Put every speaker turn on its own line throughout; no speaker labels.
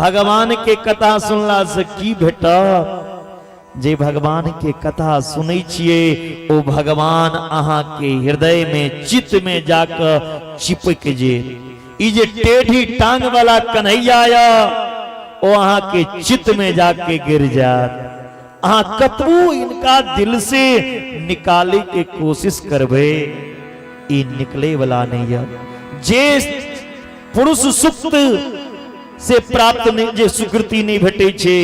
भगवान के कथा सुनला से की भेटा, जे भगवान के कथा सुनै छिए ओ भगवान अहाँ के हृदय में चित्त में जाकर चिपक जे, ई जे टेढ़ी टांग वाला कन्हैया या ओ अहाँ के चित्त में जाके गिर जात। अहाँ कतबो इनका दिल से निकाले के कोशिश करबे ई निकले वाला नहीं है। जे पुरुष सुक्त से प्राप्त नहीं, जे सुकृति नहीं भेटे छे,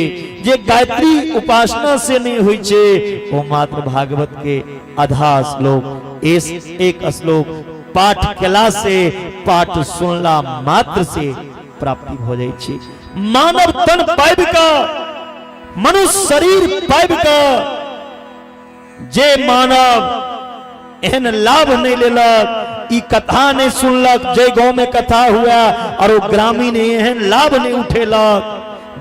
जे गायत्री उपासना से नहीं हुई छे, वो मात्र भागवत के आधा श्लोक एक श्लोक पाठ केला से, पाठ सुनला मात्र से प्राप्ति हो जाए छे। मानव तन पाइब का, मनुष्य शरीर पाइब का जे मानव एहन लाभ नहीं लेलक, ई कथा नहीं सुनलक, जे गांव में कथा हुआ और वो ग्रामीण एहन लाभ नहीं उठेलक,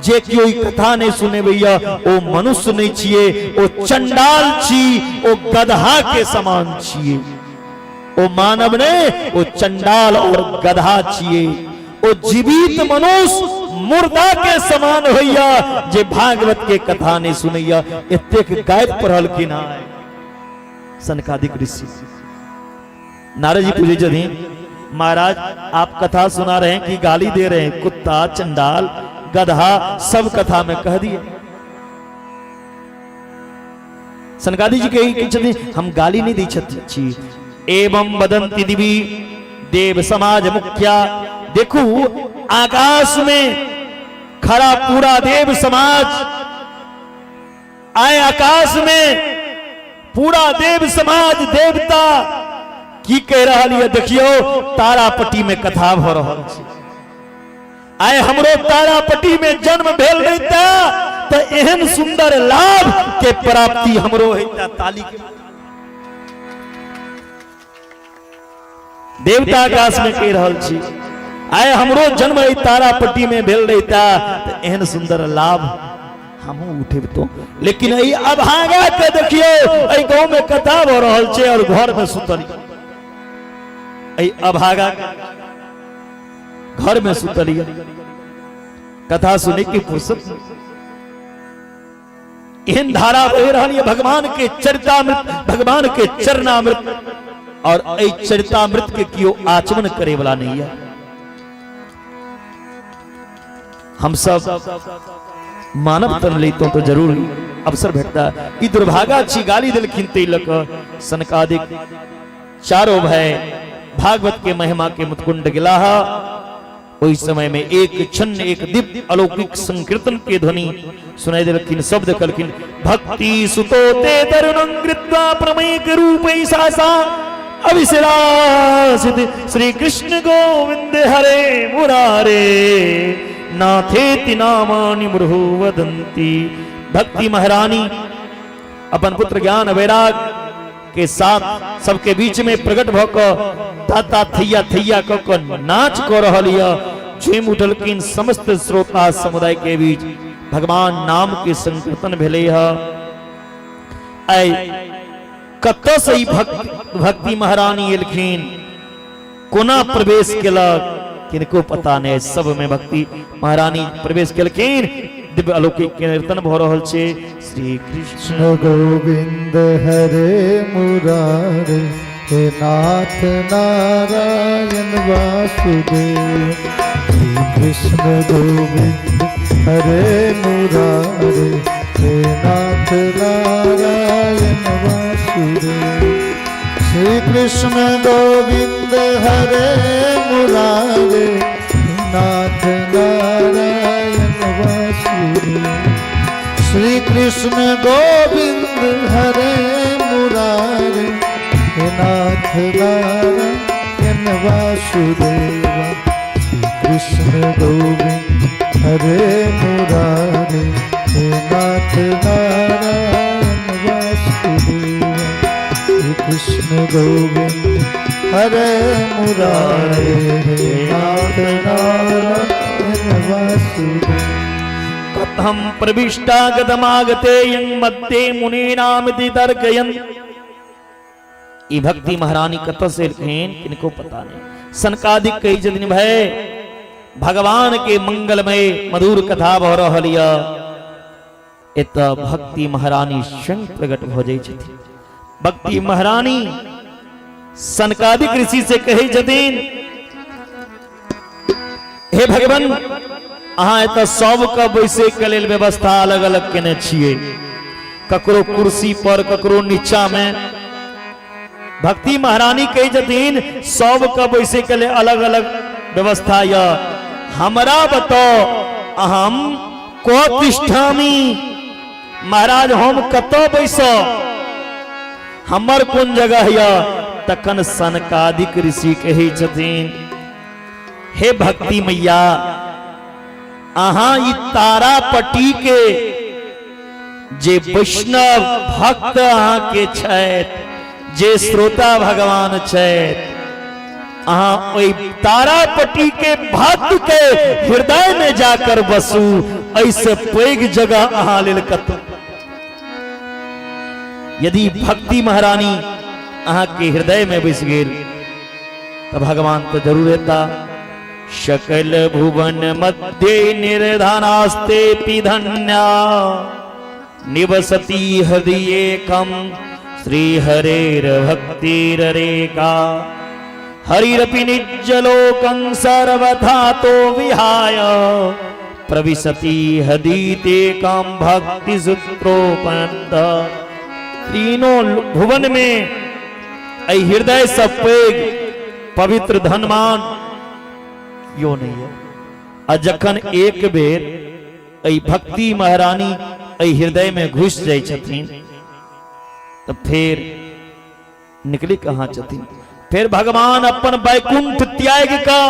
जे क्यों कथा नहीं सुने भैया वो मनुष्य नहीं छिए, वो चंडाल छी, वो गधा के समान छिए। वो मानव ने वो चंडाल और गधा छिए। वो जीवित मनुष्य मुर्दा के समान होइया जे भागवत के कथा नहीं सुनैया। एतेक गायब पढ़ल कि ना सनकादिक ऋषि नारद जी पूछे जदि महाराज आप कथा सुना रहे हैं कि गाली दे रहे हैं? कुत्ता, चंडाल, गधा सब कथा में कह दिए। सनकादि जी कही हम गाली नहीं दी छी। एवं बदंती दिवी देव समाज मुखिया। देखो आकाश में खड़ा पूरा देव समाज आए, आकाश में पूरा देव समाज देवता की कह रहा है? देखियो तारापट्टी में कथा भ रहल छै। आए हमरो तारापट्टी में जन्म भेल रहता तो एहन सुंदर लाभ के प्राप्ति हमरो हेता। ताली के देवता आकाश में कह रहल छी, आए हमरो जन्म तारापट्टी में भेल रहता तो एहन सुंदर लाभ हमहू उठे तो। लेकिन अभागा के देखियो गांव में कथा भ रहल छै और घर में सुतल, अभागा घर में सुतलिया कथा सुने की फुर्सत। एहन धारा बह रही है भगवान के चरितामृत, भगवान के चरणामृत, और चरितामृत के कियो आचमन करे वाला नहीं है। हम सब मानव तन लेते तो जरूर अवसर भेटता। ई दुर्भागा छी गाली दिलखिन तिलक सनकादिक चारों भाई भागवत के महिमा के मुतकुंड गिलाहा। उस समय में एक क्षण एक दिव्य अलौकिक संकीर्तन के ध्वनि सुनाई दिलखिन। शब्द कलखिन भक्ति सुतोते तरुणं कृत्वा प्रमेय रूप सा अविश्रासित श्री कृष्ण गोविंद हरे मुरारे नाथेति नामानि मुरहु वदंती। भक्ति महारानी अपन पुत्र ज्ञान वैराग के साथ सबके बीच में प्रकट भकर ताता थैया थैया क नाच कर रहा। झूम उठलकिन समस्त श्रोता समुदाय के बीच भगवान नाम के संकीर्तन भेले। कत से भक्ति महारानी एलखिन, कोना प्रवेश केलक किनको पता नहीं। सब में भक्ति महारानी प्रवेश केलखिन। दिव्य अलौकिक कीर्तन भ रहल छे। श्री
कृष्ण गोविंद हरे मुरारे हे नाथ नारायण वासुदेव। श्री कृष्ण गोविंद हरे मुरारे हे नाथ नारायण वासुदेव। श्री कृष्ण गोविंद हरे मुरारे नाथ नारायण वासुदेव। श्री कृष्ण गोविंद हरे मुरारे नाथ नारायण वासुदेव। श्री कृष्ण गोविंद हरे मुरारे नाथ नारायण वासुदेव। श्री कृष्ण गोविंद हरे मुरारे नाथ नारायण वासुदेव।
कथम प्रविष्टा गतमागते यं मध्ये मुनीनामिति तर्कयन्। ई भक्ति महारानी कत से लिखें किनको पता नहीं। सनकादिक कही जदिन भय भगवान के मंगलमय मधुर कथा भ रहल य एत भक्ति महारानी स्वयं प्रकट भ जाय छथिन। भक्ति महारानी सनकादिक ऋषि से कहे छथिन, हे भगवान अहाँ एत सबके बैसे के लेल व्यवस्था अलग अलग केने छिए, ककरो कुर्सी पर ककरो नीचा में। भक्ति महारानी कहे छथिन सबके बैसे के लिए अलग अलग व्यवस्था य, हमरा बताओ अहम को तिष्ठामी, महाराज हम कतो बैसो, हमर कौन जगह य। तखन सनकादिक ऋषि कहे छथिन, हे भक्ति मैया अहाँ ई तारापट्टी के जे वैष्णव भक्त अहाँ के छथि, जे श्रोता भगवान छथि, अहाँ ओई तारापट्टी के भक्त के हृदय में जाकर बसू, ऐसे पैघ जगह अहाँ लेल कतौ। यदि भक्ति महारानी अहाँ के हृदय में बस गेल तो भगवान तो जरूर रहता। सकल भुवन मध्य निर्धनास्ते पिधन्या, निवसति हृदयेकं श्री हरेर भक्तिरेका, हरिरपि निज्जलोकं सर्वथा तो विहाय, प्रविशति हदीतेकं भक्ति सूत्रोपनत। तीनों भुवन में ऐ हृदय से पैघ पवित्र धनमान यो नहीं है। आ जखन एक बेर ऐ भक्ति महारानी ऐ हृदय में घुस जाय छथिन तो फिर निकली कहां छथिन। फिर भगवान अपन वैकुंठ त्याग का,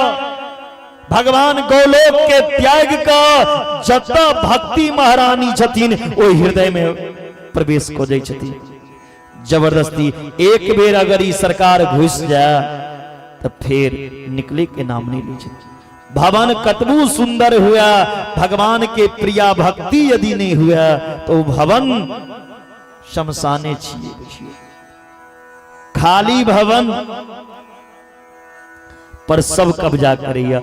भगवान गोलोक के त्याग का जता भक्ति महारानी छथिन ओ हृदय में प्रवेश को जाय छथिन। जबरदस्ती एक बेर अगर ई सरकार घुस जाए तो फिर निकले के नाम नहीं लीजिए। भवन कतबू सुंदर हुआ, भगवान के प्रिया भक्ति यदि नहीं हुआ तो भवन शमशाने छिए। खाली भवन पर सब कब्जा करिया।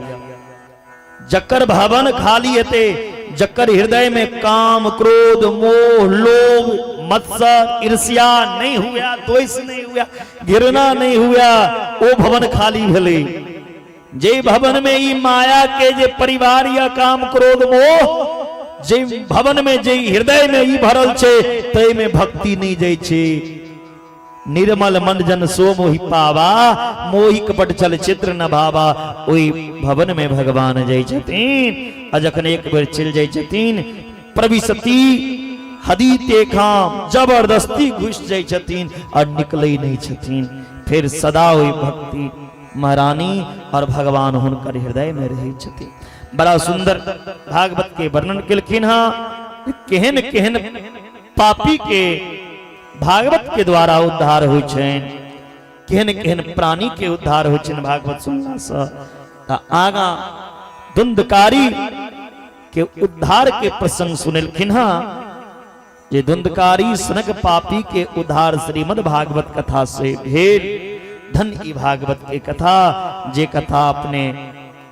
जकर भवन खाली हेते, जकर हृदय में काम क्रोध मोह लोभ मत्सर ईर्ष्या नहीं हुआ, द्वेष नहीं हुआ, घृणा नहीं हुआ, वो भवन खाली भेले। जे भवन में ई माया के जे परिवार या काम क्रोध मोह, जे भवन में जे हृदय में ई भरल छे तय में भक्ति नहीं जाय छे। निर्मल मन जन सो मोहि पावा, मोहि कपट चल चित्र न भावा। ओई भवन में भगवान जाय छथिन। अजखन एक बेर चल जाय छथिन, प्रविशति हदीते खाम, जबरदस्ती घुस जाय छथिन और निकले नहीं छथिन। फिर सदा ओई भक्ति महारानी और भगवान हुनकर हृदय में रहे छथिन। बड़ा सुंदर भागवत के वर्णन केलखिन हा। केहन केहन पापी के भागवत के द्वारा उद्धार होइ छन, केहन केहन प्राणी के उद्धार होइ छन भागवत सुनला से। त आगा धुंधकारी के उद्धार के प्रसंग सुनेलखिन हा। जे धुंधकारी सनक पापी के उद्धार श्रीमद् भागवत कथा से भेल। धन ई भागवत के कथा, जे कथा अपने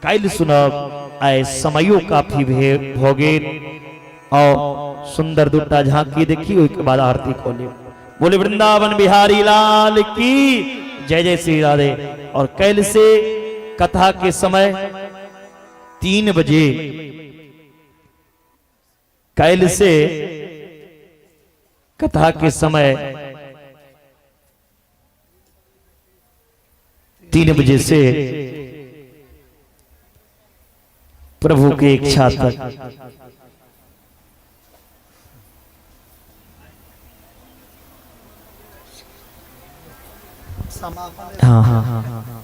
काल सुनब आय समयो काफी भ गेल। और सुंदर दुटा झांकी देखी, ओके बाद आरती खोले। बोले वृंदावन बिहारी लाल की जय जय श्री राधे। और कल से कथा के समय 3 बजे, कल से कथा के समय 3 बजे से प्रभु की इच्छा तक हाँ हाँ हाँ हाँ।